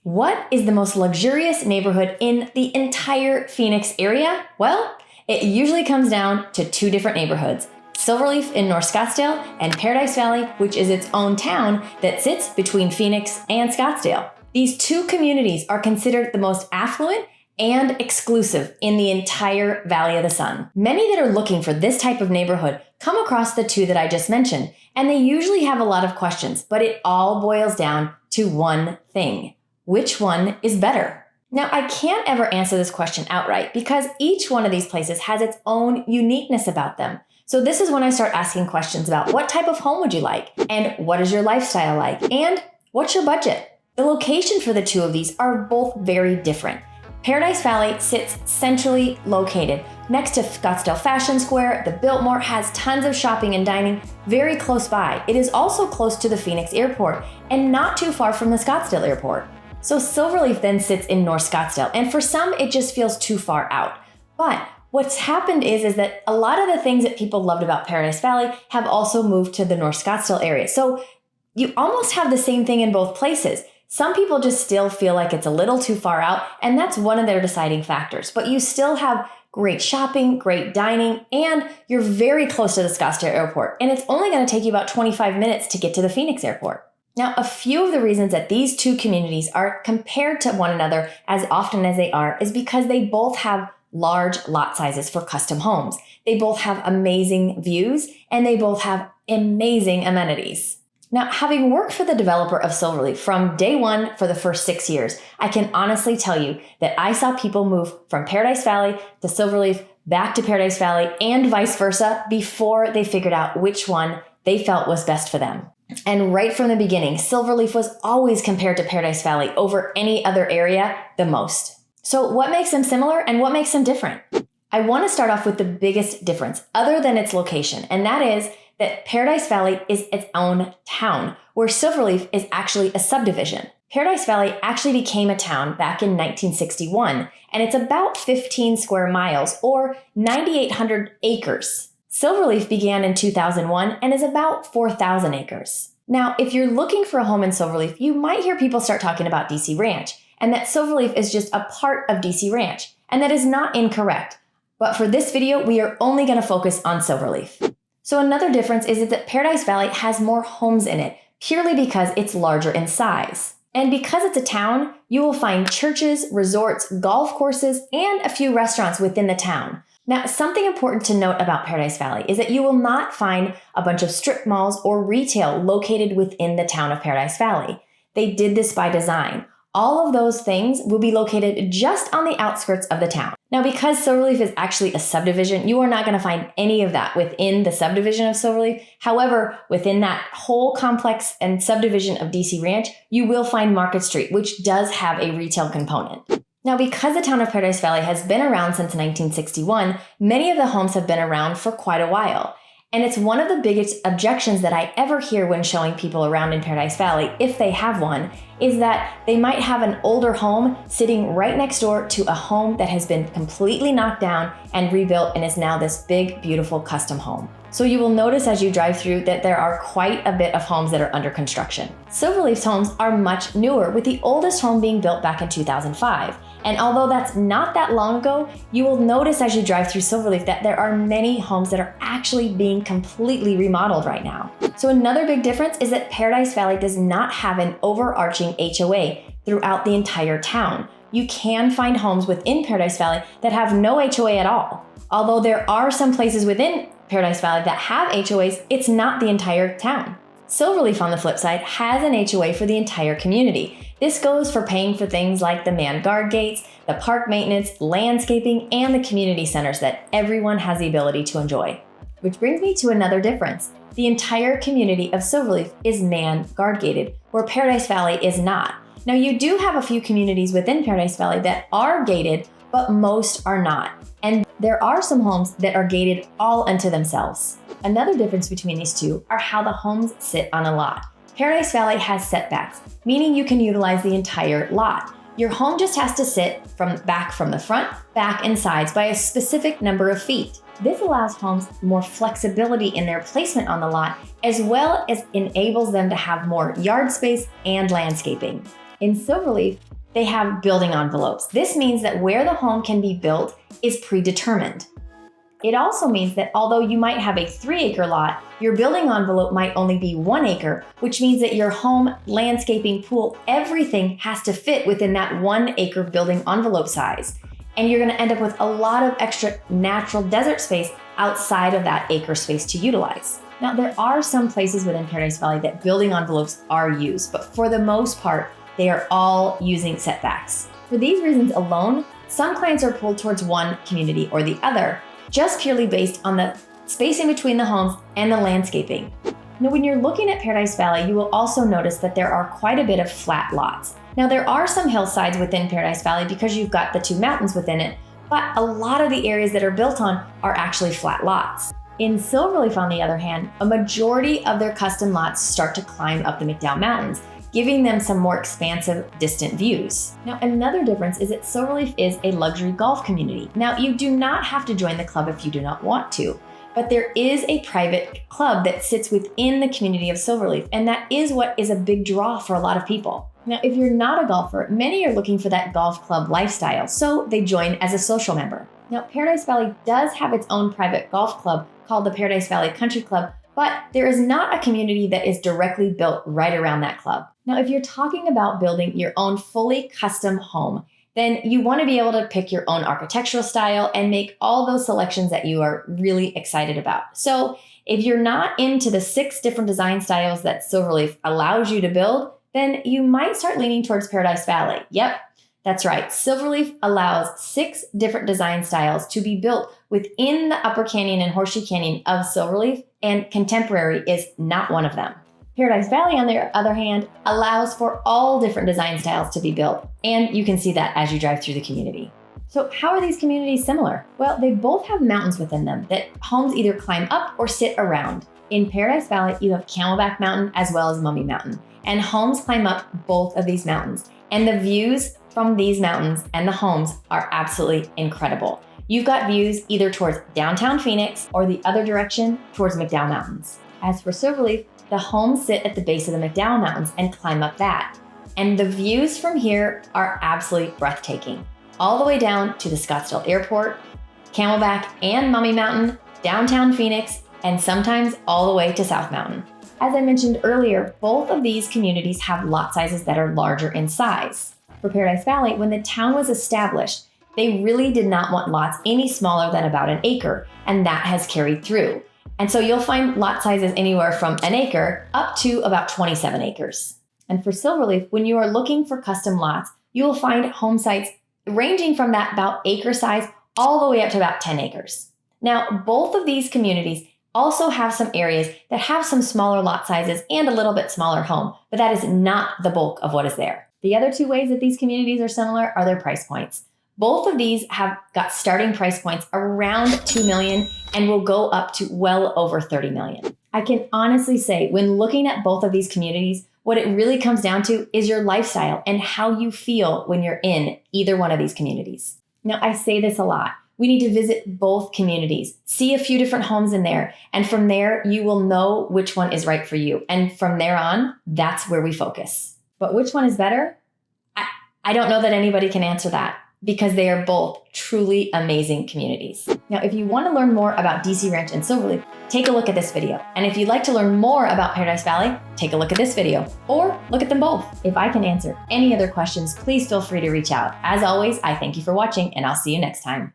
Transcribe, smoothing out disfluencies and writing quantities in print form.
What is the most luxurious neighborhood in the entire Phoenix area? Well, it usually comes down to two different neighborhoods: Silverleaf in North Scottsdale and Paradise Valley, which is its own town that sits between Phoenix and Scottsdale. These two communities are considered the most affluent and exclusive in the entire Valley of the Sun. Many that are looking for this type of neighborhood come across the two that I just mentioned, and they usually have a lot of questions, but it all boils down to one thing: which one is better? Now, I can't ever answer this question outright because each one of these places has its own uniqueness about them. So this is when I start asking questions about what type of home would you like, and what is your lifestyle like, and what's your budget? The location for the two of these are both very different. Paradise Valley sits centrally located next to Scottsdale Fashion Square. The Biltmore has tons of shopping and dining very close by. It is also close to the Phoenix airport and not too far from the Scottsdale airport. So Silverleaf then sits in North Scottsdale, and for some it just feels too far out. But what's happened is that a lot of the things that people loved about Paradise Valley have also moved to the North Scottsdale area. So you almost have the same thing in both places. Some people just still feel like it's a little too far out, and that's one of their deciding factors. But you still have great shopping, great dining, and you're very close to the Scottsdale airport. And it's only going to take you about 25 minutes to get to the Phoenix airport. Now, a few of the reasons that these two communities are compared to one another as often as they are is because they both have large lot sizes for custom homes. They both have amazing views, and they both have amazing amenities. Now, having worked for the developer of Silverleaf from day one for the first 6 years, I can honestly tell you that I saw people move from Paradise Valley to Silverleaf, back to Paradise Valley, and vice versa before they figured out which one they felt was best for them. And right from the beginning, Silverleaf was always compared to Paradise Valley over any other area the most. So what makes them similar and what makes them different? I want to start off with the biggest difference other than its location, and that is that Paradise Valley is its own town, where Silverleaf is actually a subdivision. Paradise Valley actually became a town back in 1961, and it's about 15 square miles or 9,800 acres. Silverleaf began in 2001 and is about 4,000 acres. Now, if you're looking for a home in Silverleaf, you might hear people start talking about DC Ranch, and that Silverleaf is just a part of DC Ranch, and that is not incorrect. But for this video, we are only going to focus on Silverleaf. So another difference is that Paradise Valley has more homes in it, purely because it's larger in size. And because it's a town, you will find churches, resorts, golf courses, and a few restaurants within the town. Now, something important to note about Paradise Valley is that you will not find a bunch of strip malls or retail located within the town of Paradise Valley. They did this by design. All of those things will be located just on the outskirts of the town. Now, because Silverleaf is actually a subdivision, you are not going to find any of that within the subdivision of Silverleaf. However, within that whole complex and subdivision of DC Ranch, you will find Market Street, which does have a retail component. Now, because the town of Paradise Valley has been around since 1961, many of the homes have been around for quite a while. And it's one of the biggest objections that I ever hear when showing people around in Paradise Valley, if they have one, is that they might have an older home sitting right next door to a home that has been completely knocked down and rebuilt and is now this big, beautiful custom home. So you will notice as you drive through that there are quite a bit of homes that are under construction. Silverleaf's homes are much newer, with the oldest home being built back in 2005. And although that's not that long ago, you will notice as you drive through Silverleaf that there are many homes that are actually being completely remodeled right now. So another big difference is that Paradise Valley does not have an overarching HOA throughout the entire town. You can find homes within Paradise Valley that have no HOA at all. Although there are some places within Paradise Valley that have HOAs, it's not the entire town. Silverleaf, on the flip side, has an HOA for the entire community. This goes for paying for things like the manned guard gates, the park maintenance, landscaping, and the community centers that everyone has the ability to enjoy. Which brings me to another difference. The entire community of Silverleaf is manned guard gated, where Paradise Valley is not. Now, you do have a few communities within Paradise Valley that are gated, but most are not. And there are some homes that are gated all unto themselves. Another difference between these two are how the homes sit on a lot. Paradise Valley has setbacks, meaning you can utilize the entire lot. Your home just has to sit from the front, back, and sides by a specific number of feet. This allows homes more flexibility in their placement on the lot, as well as enables them to have more yard space and landscaping. In Silverleaf, they have building envelopes. This means that where the home can be built is predetermined. It also means that although you might have a 3-acre lot, your building envelope might only be 1 acre, which means that your home, landscaping, pool, everything has to fit within that 1 acre building envelope size. And you're gonna end up with a lot of extra natural desert space outside of that acre space to utilize. Now, there are some places within Paradise Valley that building envelopes are used, but for the most part, they are all using setbacks. For these reasons alone, some clients are pulled towards one community or the other, just purely based on the spacing between the homes and the landscaping. Now, when you're looking at Paradise Valley, you will also notice that there are quite a bit of flat lots. Now, there are some hillsides within Paradise Valley because you've got the 2 mountains within it, but a lot of the areas that are built on are actually flat lots. In Silverleaf, on the other hand, a majority of their custom lots start to climb up the McDowell Mountains, giving them some more expansive, distant views. Now, another difference is that Silverleaf is a luxury golf community. Now, you do not have to join the club if you do not want to, but there is a private club that sits within the community of Silverleaf, and that is what is a big draw for a lot of people. Now, if you're not a golfer, many are looking for that golf club lifestyle, so they join as a social member. Now, Paradise Valley does have its own private golf club called the Paradise Valley Country Club, but there is not a community that is directly built right around that club. Now, if you're talking about building your own fully custom home, then you want to be able to pick your own architectural style and make all those selections that you are really excited about. So if you're not into the 6 different design styles that Silverleaf allows you to build, then you might start leaning towards Paradise Valley. Yep, that's right. Silverleaf allows 6 different design styles to be built within the Upper Canyon and Horseshoe Canyon of Silverleaf, and contemporary is not one of them. Paradise Valley, on the other hand, allows for all different design styles to be built, and you can see that as you drive through the community. So how are these communities similar? Well, they both have mountains within them that homes either climb up or sit around. In Paradise Valley, you have Camelback Mountain as well as Mummy Mountain, and homes climb up both of these mountains. And the views from these mountains and the homes are absolutely incredible. You've got views either towards downtown Phoenix or the other direction towards McDowell Mountains. As for Silverleaf, the homes sit at the base of the McDowell Mountains and climb up that. And the views from here are absolutely breathtaking. All the way down to the Scottsdale Airport, Camelback and Mummy Mountain, downtown Phoenix, and sometimes all the way to South Mountain. As I mentioned earlier, both of these communities have lot sizes that are larger in size. For Paradise Valley, when the town was established, they really did not want lots any smaller than about 1 acre, and that has carried through. And so you'll find lot sizes anywhere from 1 acre up to about 27 acres. And for Silverleaf, when you are looking for custom lots, you will find home sites ranging from that about acre size all the way up to about 10 acres. Now, both of these communities also have some areas that have some smaller lot sizes and a little bit smaller home, but that is not the bulk of what is there. The other 2 ways that these communities are similar are their price points. Both of these have got starting price points around $2 million and will go up to well over $30 million. I can honestly say when looking at both of these communities, what it really comes down to is your lifestyle and how you feel when you're in either one of these communities. Now, I say this a lot. We need to visit both communities, see a few different homes in there, and from there, you will know which one is right for you. And from there on, that's where we focus. But which one is better? I don't know that anybody can answer that, because they are both truly amazing communities. Now, if you want to learn more about DC Ranch and Silverleaf, take a look at this video. And if you'd like to learn more about Paradise Valley, take a look at this video or look at them both. If I can answer any other questions, please feel free to reach out. As always, I thank you for watching and I'll see you next time.